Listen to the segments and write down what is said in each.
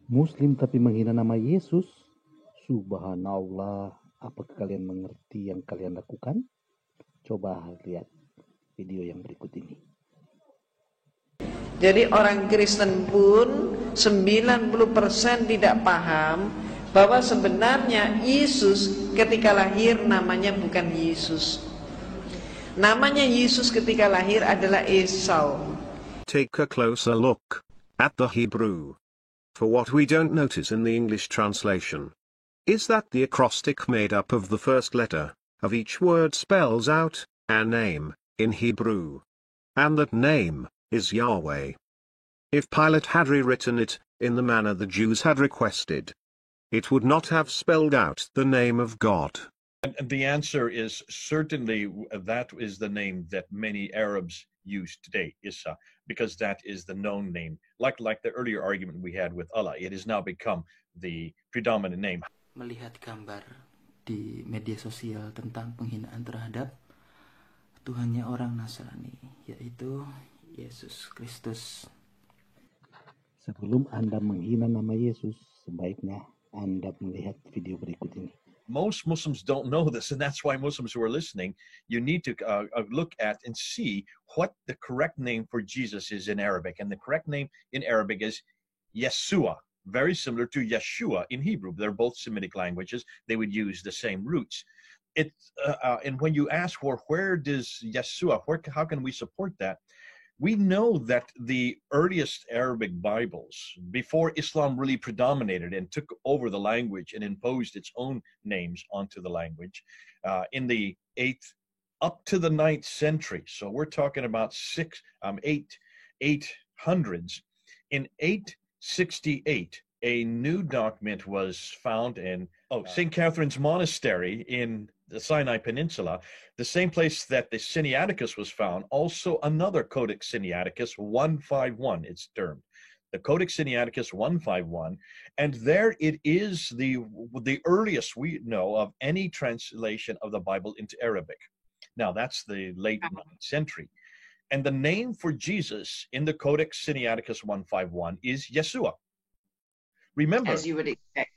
Muslim tapi menghina nama Yesus. Subhanallah, apakah kalian mengerti yang kalian lakukan? Coba lihat video yang berikut ini. Jadi orang Kristen pun 90% tidak paham bahwa sebenarnya Yesus ketika lahir namanya bukan Yesus. Namanya Yesus ketika lahir adalah Esau. Take a closer look at the Hebrew. For what we don't notice in the English translation is that the acrostic made up of the first letter of each word spells out a name in Hebrew. And that name is Yahweh. If Pilate had rewritten it in the manner the Jews had requested, it would not have spelled out the name of God. And the answer is certainly that is the name that many Arabs use today, Isa, because that is the known name. Like the earlier argument we had with Allah, it has now become the predominant name. Melihat gambar di media sosial tentang penghinaan terhadap Tuhannya orang Nasrani, yaitu Yesus Kristus. Sebelum Anda menghina nama Yesus, sebaiknya Anda melihat video berikut ini. Most Muslims don't know this, and that's why Muslims who are listening, you need to look at and see what the correct name for Jesus is in Arabic. And the correct name in Arabic is Yeshua, very similar to Yeshua in Hebrew. They're both Semitic languages. They would use the same roots. And when you ask where does Yeshua, how can we support that? We know that the earliest Arabic Bibles, before Islam really predominated and took over the language and imposed its own names onto the language, in the 8th up to the 9th century. So we're talking about 800s. In 868, a new document was found in St. Catherine's Monastery in the Sinai Peninsula, the same place that the Sinaiticus was found, also another Codex Sinaiticus 151, it's termed. The Codex Sinaiticus 151, and there it is the earliest we know of any translation of the Bible into Arabic. Now that's the late 9th century. And the name for Jesus in the Codex Sinaiticus 151 is Yeshua. Remember, As you would expect.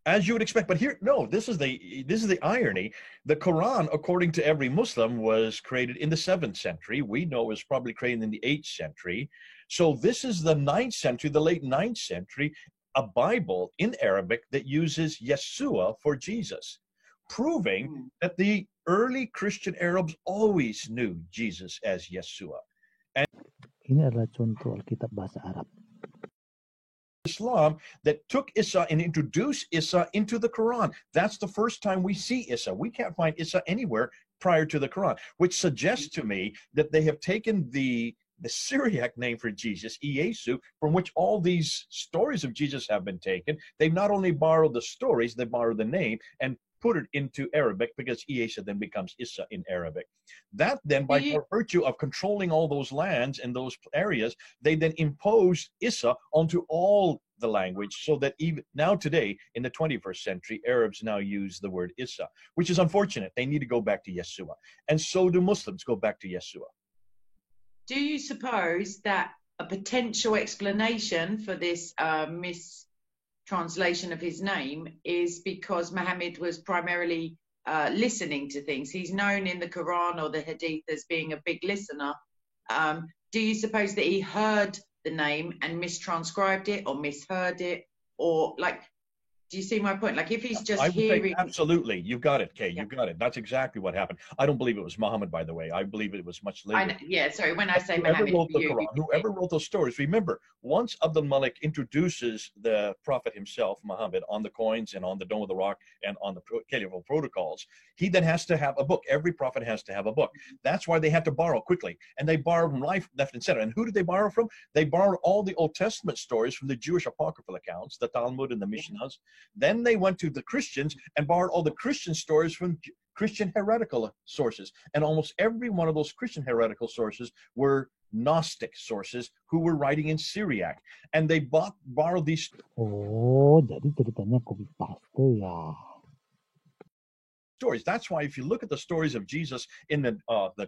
As you would expect, but here, no, this is the irony. The Quran, according to every Muslim, was created in the 7th century. We know it was probably created in the 8th century. So this is the 9th century, the late 9th century, a Bible in Arabic that uses Yeshua for Jesus, proving that the early Christian Arabs always knew Jesus as Yeshua. And Ini adalah contoh Alkitab bahasa Arab. Islam that took Isa and introduced Isa into the Quran. That's the first time we see Isa. We can't find Isa anywhere prior to the Quran, which suggests to me that they have taken the Syriac name for Jesus, Iesu, from which all these stories of Jesus have been taken. They've not only borrowed the stories, they borrowed the name and put it into Arabic, because Iesu then becomes Isa in Arabic. That then, by virtue of controlling all those lands and those areas, they then impose Isa onto all the language, so that even now today, in the 21st century, Arabs now use the word Isa, which is unfortunate. They need to go back to Yeshua. And so do Muslims go back to Yeshua. Do you suppose that a potential explanation for this translation of his name is because Muhammad was primarily listening to things? He's known in the Quran or the Hadith as being a big listener. Do you suppose that he heard the name and mistranscribed it or misheard it, or like, do you see my point? Like, if he's just hearing... Absolutely. You've got it, Kay. You've got it. That's exactly what happened. I don't believe it was Muhammad, by the way. I believe it was much later. Sorry, when I say Muhammad, whoever wrote those stories, remember, once Abdul Malik introduces the Prophet himself, Muhammad, on the coins and on the Dome of the Rock and on the Caliphal protocols, he then has to have a book. Every prophet has to have a book. That's why they had to borrow quickly. And they borrowed from life, left, and center. And who did they borrow from? They borrowed all the Old Testament stories from the Jewish apocryphal accounts, the Talmud and the Mishnahs. Then they went to the Christians and borrowed all the Christian stories from Christian heretical sources. And almost every one of those Christian heretical sources were Gnostic sources who were writing in Syriac. And they borrowed these... Oh, jadi ceritanya copy paste ya. stories. That's why if you look at the stories of Jesus in the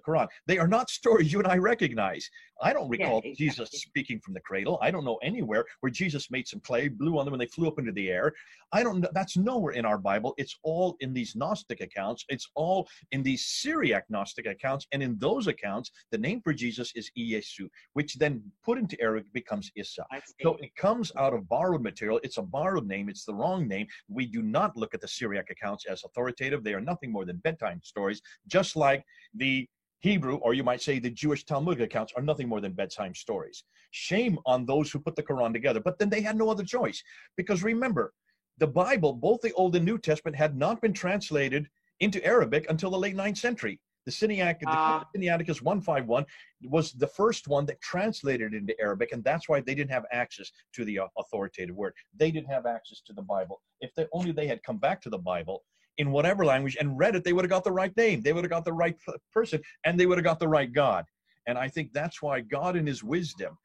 Quran, they are not stories you and I recognize. I don't recall Jesus speaking from the cradle. I don't know anywhere where Jesus made some clay, blew on them, and they flew up into the air. I don't know. That's nowhere in our Bible. It's all in these Gnostic accounts. It's all in these Syriac Gnostic accounts. And in those accounts, the name for Jesus is Yesu, which then put into Arabic becomes Isa. So it comes out of borrowed material. It's a borrowed name. It's the wrong name. We do not look at the Syriac accounts as authoritative. They are nothing more than bedtime stories, just like the Hebrew, or you might say the Jewish Talmudic accounts, are nothing more than bedtime stories. Shame on those who put the Quran together, but then they had no other choice. Because remember, the Bible, both the Old and New Testament, had not been translated into Arabic until the late 9th century. The Sinaiticus 151 was the first one that translated into Arabic, and that's why they didn't have access to the authoritative word. They didn't have access to the Bible. If only they had come back to the Bible in whatever language and read it, they would have got the right name. They would have got the right person, and they would have got the right God. And I think that's why God in his wisdom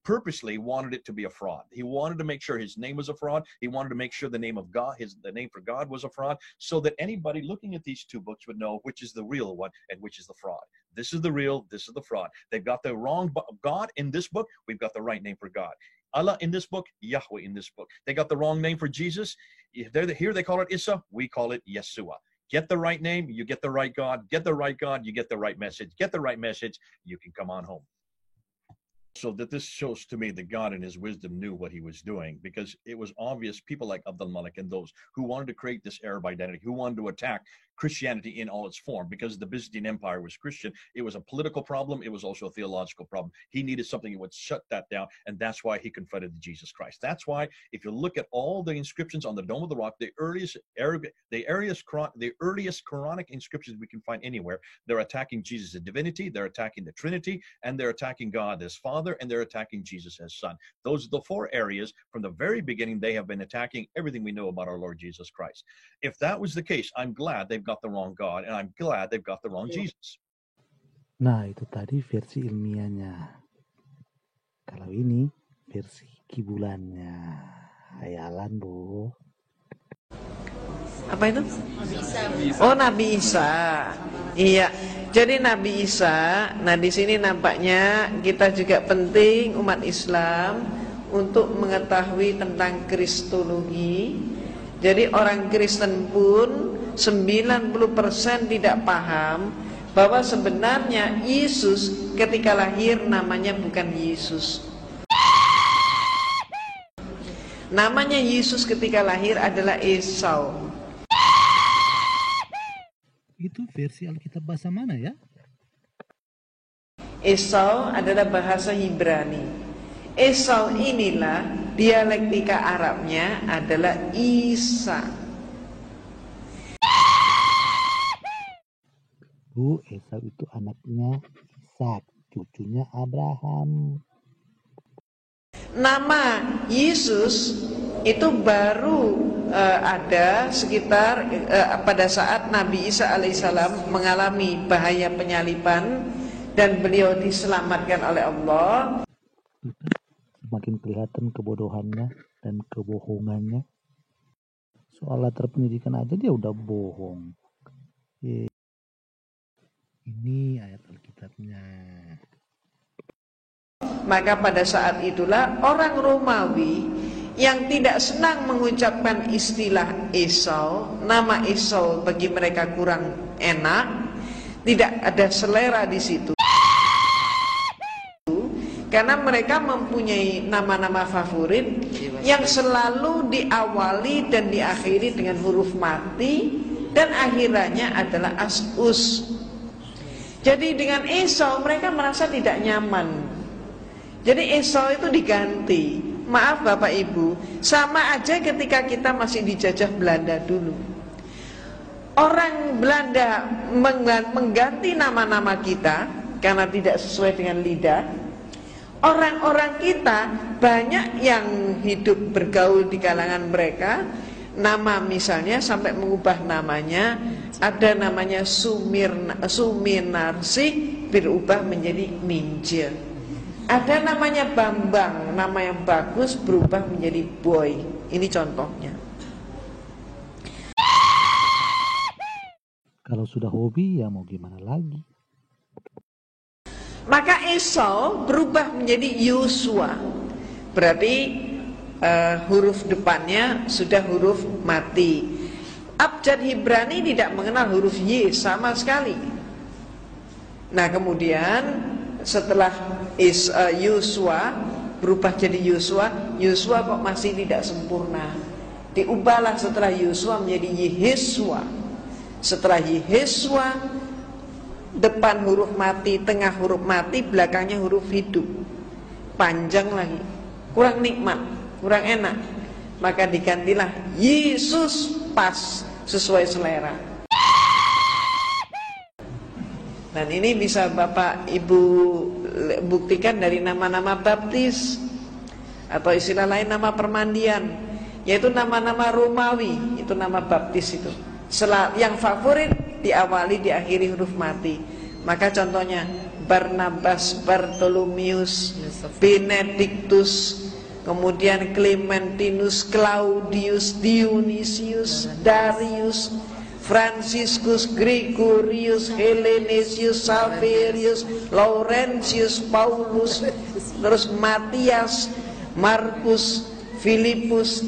purposely wanted it to be a fraud. He wanted to make sure his name was a fraud. He wanted to make sure the name of God, the name for God, was a fraud, so that anybody looking at these two books would know which is the real one and which is the fraud. This is the real, this is the fraud. They've got the wrong God in this book. We've got the right name for God. Allah in this book, Yahweh in this book. They got the wrong name for Jesus. Here they call it Isa. We call it Yeshua. Get the right name, you get the right God. Get the right God, you get the right message. Get the right message, you can come on home. So that this shows to me that God in his wisdom knew what he was doing, because it was obvious people like Abdul Malik and those who wanted to create this Arab identity, who wanted to attack Christianity in all its form, because the Byzantine Empire was Christian. It was a political problem. It was also a theological problem. He needed something that would shut that down, and that's why he confronted Jesus Christ. That's why if you look at all the inscriptions on the Dome of the Rock, the earliest Quranic inscriptions we can find anywhere, they're attacking Jesus' divinity, they're attacking the Trinity, and they're attacking God as Father, and they're attacking Jesus as Son. Those are the four areas from the very beginning. They have been attacking everything we know about our Lord Jesus Christ. If that was the case, I'm glad they've got the wrong God, and I'm glad they've got the wrong Jesus. Nah, itu tadi versi ilmiahnya. Kalau ini versi kibulannya. Hayalan, Bu. Apa itu? Oh, Nabi Isa. Iya. Jadi Nabi Isa, nah di sini nampaknya kita juga penting umat Islam untuk mengetahui tentang kristologi. Jadi orang Kristen pun 90% tidak paham bahwa sebenarnya Yesus ketika lahir namanya bukan Yesus. Namanya Yesus ketika lahir adalah Esau. Itu versi Alkitab bahasa mana ya? Esau adalah bahasa Ibrani. Esau inilah dialektika Arabnya adalah Isa. Bu, Esau itu anaknya Ishak, cucunya Abraham. Nama Yesus itu baru ada sekitar pada saat Nabi Isa alaihissalam mengalami bahaya penyaliban dan beliau diselamatkan oleh Allah. Semakin kelihatan kebodohannya dan kebohongannya. Soal latar pendidikan aja dia udah bohong. Ini ayat Alkitabnya. Maka pada saat itulah orang Romawi yang tidak senang mengucapkan istilah Esau, nama Esau bagi mereka kurang enak, tidak ada selera di situ. Karena mereka mempunyai nama-nama favorit yang selalu diawali dan diakhiri dengan huruf mati dan akhirannya adalah as-us. Jadi dengan Esau mereka merasa tidak nyaman. Jadi Esau itu diganti. Maaf Bapak Ibu, sama aja ketika kita masih dijajah Belanda dulu. Orang Belanda mengganti nama-nama kita karena tidak sesuai dengan lidah. Orang-orang kita banyak yang hidup bergaul di kalangan mereka, nama misalnya sampai mengubah namanya, ada namanya Suminarsih berubah menjadi Minje. Ada namanya Bambang, nama yang bagus berubah menjadi Boy. Ini contohnya. Kalau sudah hobi ya mau gimana lagi. Maka Esau berubah menjadi Yosua. Berarti huruf depannya sudah huruf mati. Abjad Ibrani tidak mengenal huruf Y sama sekali. Nah kemudian setelah Yosua berubah jadi Yosua, Yosua kok masih tidak sempurna. Diubahlah setelah Yosua menjadi Yehesua. Setelah Yehesua, depan huruf mati, tengah huruf mati, belakangnya huruf hidup. Panjang lagi, kurang nikmat, kurang enak. Maka digantilah Yesus, pas sesuai selera. Dan ini bisa Bapak Ibu buktikan dari nama-nama baptis, atau istilah lain nama permandian, yaitu nama-nama Romawi, itu nama baptis itu. Yang favorit diawali diakhiri huruf mati. Maka contohnya Barnabas, Bartolomeus, Benedictus, kemudian Clementinus, Claudius, Dionysius, Darius, Franciscus, Gregorius, Hellenesius, Saverius, Laurentius, Paulus, terus Matias, Markus, Filipus,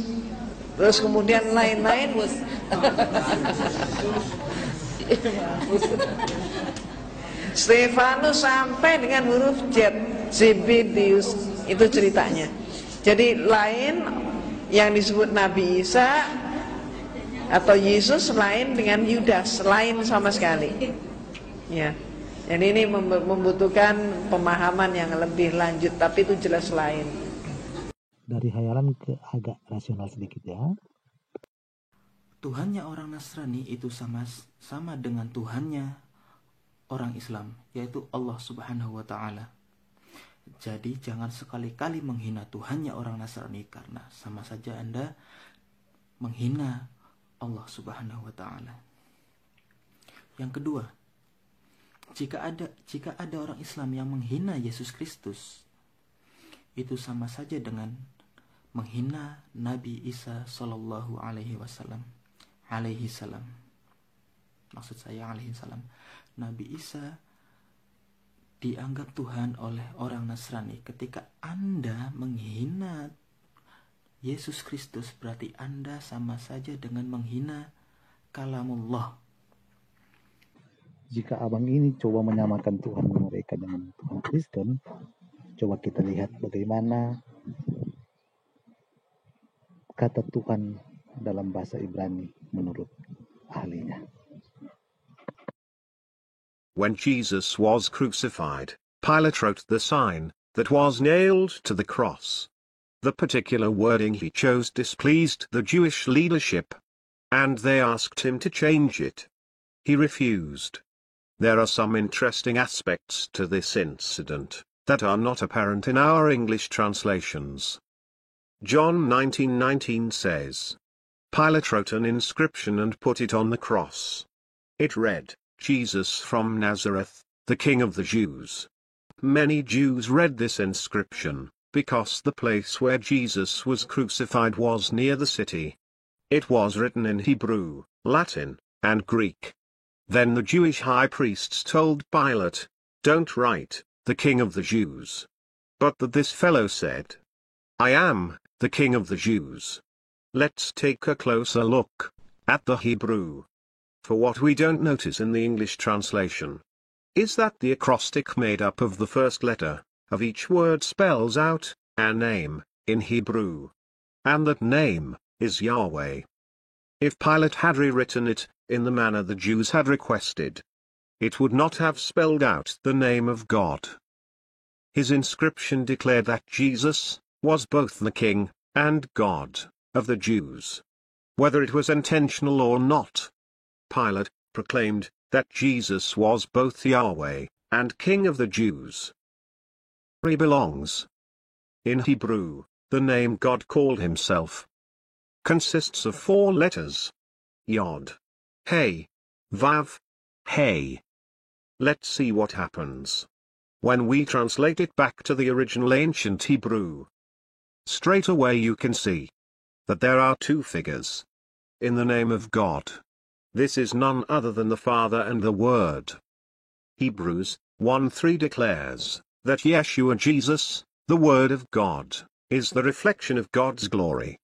terus kemudian lain-lain. Stefanus sampai dengan huruf Z, Zebedius, itu ceritanya. Jadi lain yang disebut Nabi Isa atau Yesus lain dengan Yudas, lain sama sekali. Ya. Dan ini membutuhkan pemahaman yang lebih lanjut, tapi itu jelas lain. Dari hayalan ke agak rasional sedikit ya. Tuhannya orang Nasrani itu sama dengan Tuhannya orang Islam, yaitu Allah Subhanahu wa Ta'ala. Jadi jangan sekali-kali menghina Tuhannya orang Nasrani, karena sama saja Anda menghina Allah Subhanahu wa Ta'ala. Yang kedua, jika ada orang Islam yang menghina Yesus Kristus, itu sama saja dengan menghina Nabi Isa Sallallahu Alaihi Wasallam. Alaihi salam. Maksud saya alaihi salam. Nabi Isa dianggap Tuhan oleh orang Nasrani. Ketika Anda menghina Yesus Kristus, berarti Anda sama saja dengan menghina kalamullah. Jika abang ini coba menyamakan Tuhan mereka dengan Tuhan Kristen, coba kita lihat bagaimana kata Tuhan dalam bahasa Ibrani menurut ahlinya. When Jesus was crucified, Pilate wrote the sign that was nailed to the cross. The particular wording he chose displeased the Jewish leadership, and they asked him to change it. He refused. There are some interesting aspects to this incident that are not apparent in our English translations. John 19:19 says, Pilate wrote an inscription and put it on the cross. It read, Jesus from Nazareth, the King of the Jews. Many Jews read this inscription, because the place where Jesus was crucified was near the city. It was written in Hebrew, Latin, and Greek. Then the Jewish high priests told Pilate, Don't write, the King of the Jews. But that this fellow said, I am the King of the Jews. Let's take a closer look at the Hebrew. For what we don't notice in the English translation is that the acrostic made up of the first letter of each word spells out a name in Hebrew. And that name is Yahweh. If Pilate had rewritten it in the manner the Jews had requested, it would not have spelled out the name of God. His inscription declared that Jesus was both the King and God of the Jews. Whether it was intentional or not, Pilate proclaimed that Jesus was both Yahweh and King of the Jews. He belongs. In Hebrew, the name God called himself consists of 4 letters: Yod, Hey, Vav, Hey. Let's see what happens when we translate it back to the original ancient Hebrew. Straight away you can see that there are 2 figures in the name of God. This is none other than the Father and the Word. Hebrews 1:3 declares that Yeshua Jesus, the Word of God, is the reflection of God's glory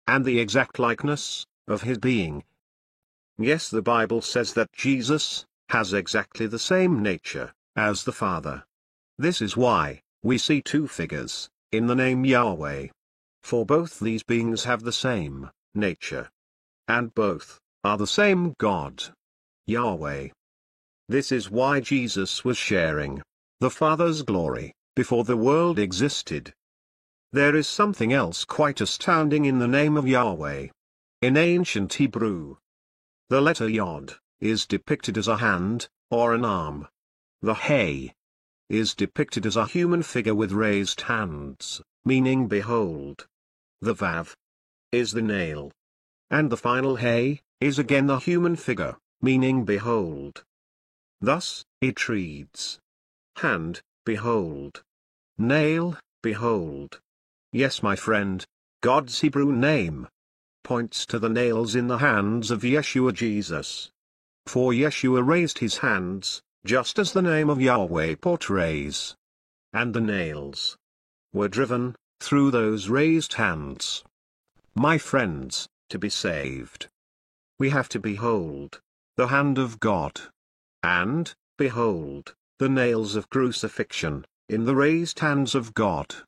and the exact likeness of his being. Yes, the Bible says that Jesus has exactly the same nature as the Father. This is why we see two figures in the name Yahweh. For both these beings have the same nature, and both are the same God, Yahweh. This is why Jesus was sharing the Father's glory before the world existed. There is something else quite astounding in the name of Yahweh. In ancient Hebrew, the letter Yod is depicted as a hand, or an arm. The Hey is depicted as a human figure with raised hands, meaning behold. The Vav is the nail. And the final Hey is again the human figure, meaning behold. Thus, it reads: hand, behold. Nail, behold. Yes, my friend, God's Hebrew name points to the nails in the hands of Yeshua Jesus. For Yeshua raised his hands, just as the name of Yahweh portrays. And the nails were driven through those raised hands. My friends, to be saved, we have to behold the hand of God, and behold the nails of crucifixion in the raised hands of God.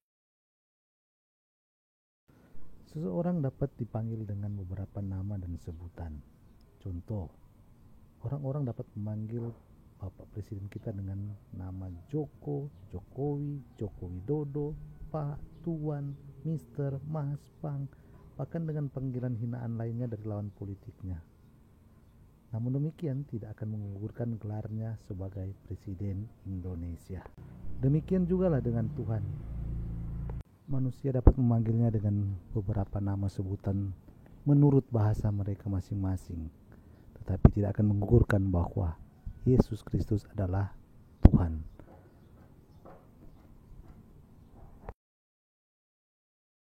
Seseorang dapat dipanggil dengan beberapa nama dan sebutan. Contoh, orang-orang dapat memanggil Bapak Presiden kita dengan nama Joko, Jokowi, Joko Widodo, Pak, Tuan, Mister, Mas, Bang, bahkan dengan panggilan hinaan lainnya dari lawan politiknya. Namun demikian tidak akan menggugurkan gelarnya sebagai Presiden Indonesia. Demikian jugalah dengan Tuhan. Manusia dapat memanggilnya dengan beberapa nama sebutan menurut bahasa mereka masing-masing, tetapi tidak akan menggugurkan bahwa Yesus Kristus adalah Tuhan.